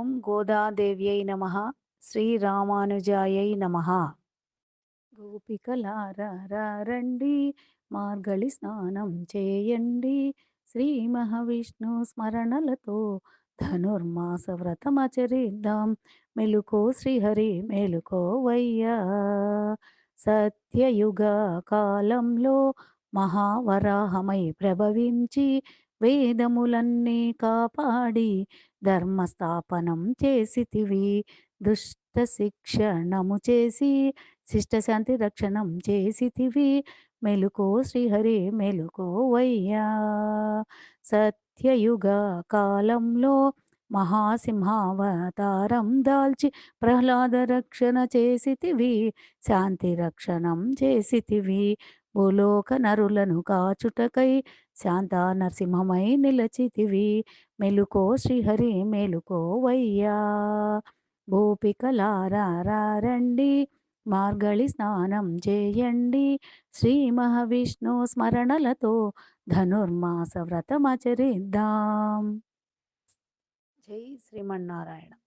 ఓం గోదాదేవ్యై నమః. శ్రీరామానుజాయై నమః. గోపికలారా రండి, మార్గళి స్నానం చేయండి. శ్రీ మహావిష్ణు స్మరణలతో ధనుర్మాస వ్రతమచరిద్దాం. మెలుకో శ్రీహరి మేలుకోవయ్యా. సత్యయుగ కాలంలో మహావరాహమై ప్రభవించి వేదములన్నీ కాపాడి ధర్మస్థాపనం చేసితివి. దుష్ట శిక్షణము చేసి శిష్టశాంతి రక్షణం చేసితివి. మెలుకో శ్రీహరి మెలుకోవయ్యా. సత్యయుగ కాలంలో మహాసింహావతారం దాల్చి ప్రహ్లాద రక్షణ చేసితివి. శాంతి రక్షణం చేసితివి. భూలోక నరులను కాచుటకై శాంత నరసింహమై నిలచితివి. మెలుకో శ్రీహరి మేలుకోవయ్యా. గోపికలారా రండి, మార్గళి స్నానం చేయండి. శ్రీ మహావిష్ణు స్మరణలతో ధనుర్మాస వ్రతమచరిద్దాం. జై శ్రీమన్నారాయణ.